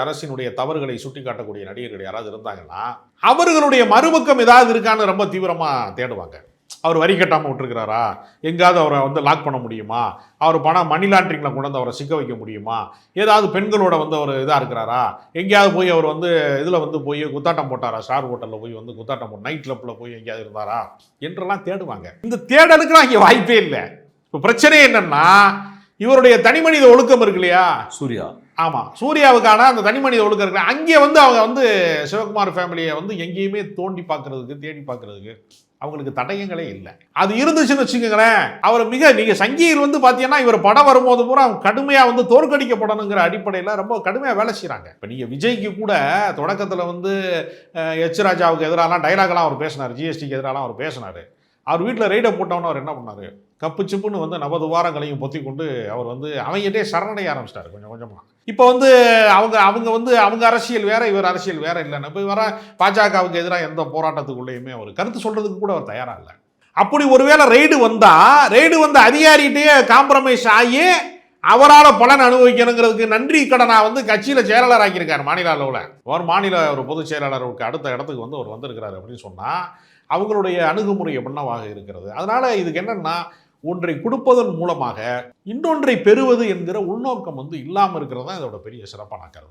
அரசினுடைய தவறுகளை சுட்டிக்காட்டக்கூடிய நடிகர்கள் யாராவது இருந்தாங்கன்னா அவர்களுடைய மறுபக்கம் ஏதாவது இருக்கான்னு ரொம்ப தீவிரமா தேடுவாங்க. அவர் வரி கட்டாமல் விட்டுருக்கிறாரா, எங்காவது அவரை வந்து லாக் பண்ண முடியுமா, அவர் பணம் மணி லாண்ட்ரிங்கில் கொண்டு வந்து அவரை சிக்க வைக்க முடியுமா, ஏதாவது பெண்களோட வந்து அவர் இதாக இருக்கிறாரா, எங்கேயாவது போய் அவர் வந்து இதில் வந்து போய் குத்தாட்டம் போட்டாரா, ஸ்டார் ஹோட்டலில் போய் வந்து குத்தாட்டம் போட்டு நைட் கிளப்பில் போய் எங்கேயாவது இருந்தாரா என்றெல்லாம் தேடுவாங்க. இந்த தேடலுக்குலாம் இங்கே வாய்ப்பே இல்லை. இப்போ பிரச்சனை என்னன்னா இவருடைய தனிமனித ஒழுக்கம் இருக்கு இல்லையா, சூர்யா, ஆமாம், சூர்யாவுக்கான அந்த தனிமனித ஒழுக்கம் இருக்கு. அங்கே வந்து அவங்க வந்து சிவகுமார் ஃபேமிலியை வந்து எங்கேயுமே தோண்டி பார்க்கறதுக்கு தேடி பார்க்கறதுக்கு அவங்களுக்கு தடயங்களே இல்லை. அது இருந்துச்சுன்னு வச்சுக்கோங்களேன், அவர் நீங்கள் சங்கியில் வந்து பார்த்தீங்கன்னா இவர் படம் வரும்போது பூரா அவங்க கடுமையாக வந்து தோற்கடிக்கப்படணுங்கிற அடிப்படையில் ரொம்ப கடுமையாக வேலை செய்கிறாங்க. இப்போ நீங்கள் விஜய்க்கு கூட தொடக்கத்தில் வந்து எச் ராஜாவுக்கு எதிராலாம் டைலாக்லாம் அவர் பேசினார், ஜிஎஸ்டிக்கு எதிராலாம் அவர் பேசினார். அவர் வீட்டில் ரெய்டை போட்டவொன்னு அவர் என்ன பண்ணார், கப்பு சிப்புன்னு வந்து நவதுவாரங்களையும் பொத்தி கொண்டு அவர் வந்து அவங்ககிட்டே சரணடைய ஆரம்பிச்சிட்டார் கொஞ்சம் கொஞ்சமாக. இப்போ வந்து அவங்க வந்து அவங்க அரசியல் வேற, இவர் அரசியல் வேற இல்லைன்னு இப்போ வர பாஜகவுக்கு எதிராக எந்த போராட்டத்துக்குள்ளேயுமே அவர் கருத்து சொல்றதுக்கு கூட அவர் தயாராக இல்லை. அப்படி ஒருவேளை ரெய்டு வந்த அதிகாரிகிட்டே காம்ப்ரமைஸ் ஆகி அவரால் பலன் அனுபவிக்கணுங்கிறதுக்கு நன்றி கடனா வந்து கட்சியில் செயலாளர் ஆக்கியிருக்காரு. மாநில அளவில் ஒரு பொதுச் செயலாளருக்கு அடுத்த இடத்துக்கு வந்து அவர் வந்திருக்கிறாரு அப்படின்னு சொன்னால் அவங்களுடைய அணுகுமுறை என்னவாக இருக்கிறது. அதனால இதுக்கு என்னன்னா, ஒன்றை கொடுப்பதன் மூலமாக இன்னொன்றை பெறுவது என்கிற உள்நோக்கம் வந்து இல்லாமல் இருக்கிறது தான் இதோட பெரிய சிறப்பான கருத்து.